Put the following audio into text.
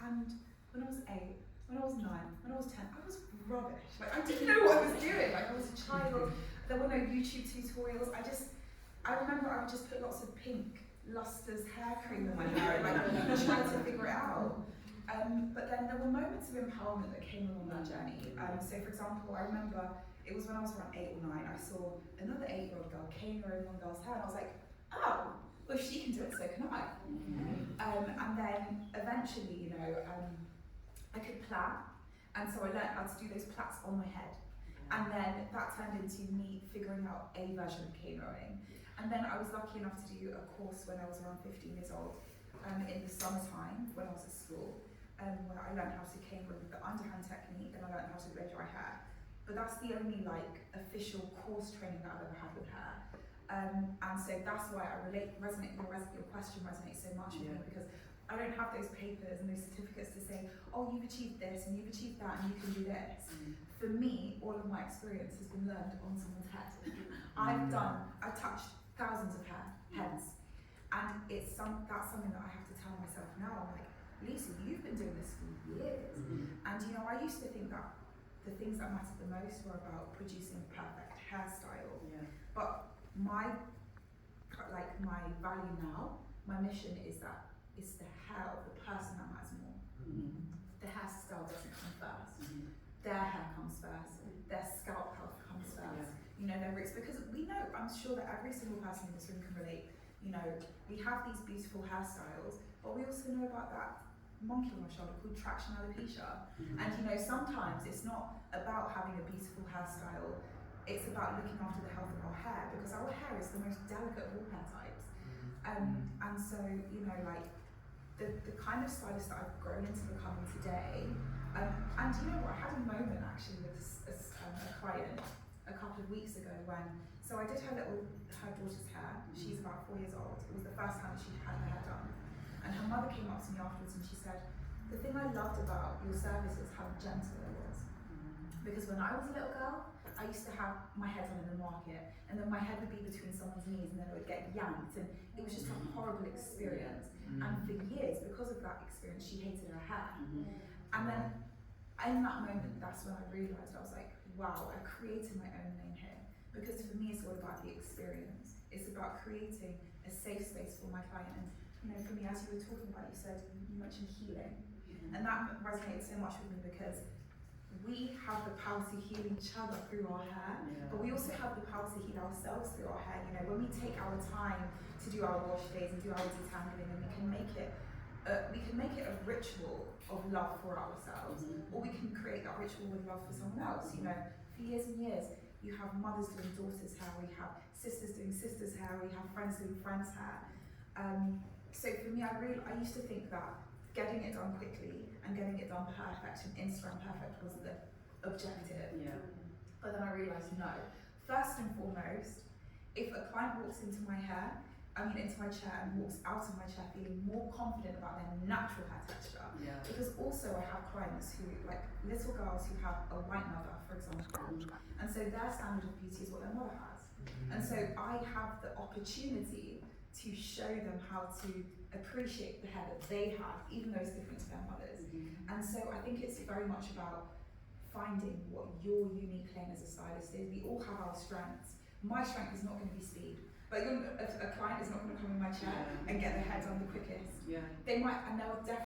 And when I was 8, when I was 9, when I was 10, I was rubbish. Like, I didn't know what I was doing. Like, I was a child. There were no YouTube tutorials. I remember I would just put lots of pink Luster's hair cream in my hair and like trying to figure it out. But then there were moments of empowerment that came along that journey. So for example, I remember it was when I was around 8 or 9, I saw another 8-year-old girl caning one girl's hair, and I was like, oh, well, if she can do it, so can I. And then eventually, I could plait, and so I learned how to do those plaits on my head. And then that turned into me figuring out a version of cane rowing. And then I was lucky enough to do a course when I was around 15 years old, in the summertime when I was at school, where I learned how to cane row with the underhand technique, and I learned how to blow dry hair. But that's the only official course training that I've ever had with hair. And so that's why your question resonates so much with me, because I don't have those papers and those certificates to say, oh, you've achieved this and you've achieved that and you can do this. For me, all of my experience has been learned on someone's head. I've touched thousands of heads, and that's something that I have to tell myself now. I'm like, Lisa, you've been doing this for years. And I used to think that the things that mattered the most were about producing a perfect hairstyle. But my value now, my mission is that it's the hair of the person that matters more. The hairstyle doesn't come first. Their hair comes first. Their scalp health comes first. Their roots, because we know, I'm sure that every single person in this room can relate. We have these beautiful hairstyles, but we also know about that monkey on our shoulder called traction alopecia. And sometimes it's not about having a beautiful hairstyle, it's about looking after the health of our hair, because our hair is the most delicate of all hair types. And so, the kind of stylist that I've grown into becoming today, and I had a moment actually with a client a couple of weeks ago so I did her daughter's hair. She's about 4 years old. It was the first time she'd had her hair done. And her mother came up to me afterwards and she said, the thing I loved about your service is how gentle it was. Because when I was a little girl, I used to have my head on in the market, and then my head would be between someone's knees, and then it would get yanked, and it was just a horrible experience. And for years, because of that experience, she hated her hair. And then in that moment, that's when I realised, I was like, wow, I created my own lane here. Because for me, it's all about the experience. It's about creating a safe space for my client. And for me, as you were talking about, you mentioned healing. And that resonated so much with me, because we have the power to heal each other through our hair, but we also have the power to heal ourselves through our hair. When we take our time to do our wash days and do our detangling, and we can make it a ritual of love for ourselves, or we can create that ritual with love for someone else. For years and years, you have mothers doing daughters' hair, we have sisters doing sisters' hair, we have friends doing friends' hair. So for me, I used to think that getting it done quickly and getting it done perfect and Instagram perfect was the objective. But then I realised, no. First and foremost, if a client walks into my chair and walks out of my chair feeling more confident about their natural hair texture, because also I have clients who, like little girls who have a white mother, for example, and so their standard of beauty is what their mother has. And so I have the opportunity to show them how to appreciate the hair that they have, even though it's different to their mothers. And so I think it's very much about finding what your unique lane as a stylist is. We all have our strengths. My strength is not going to be speed. Like a client is not going to come in my chair and get their hair done the quickest. They might, and they'll definitely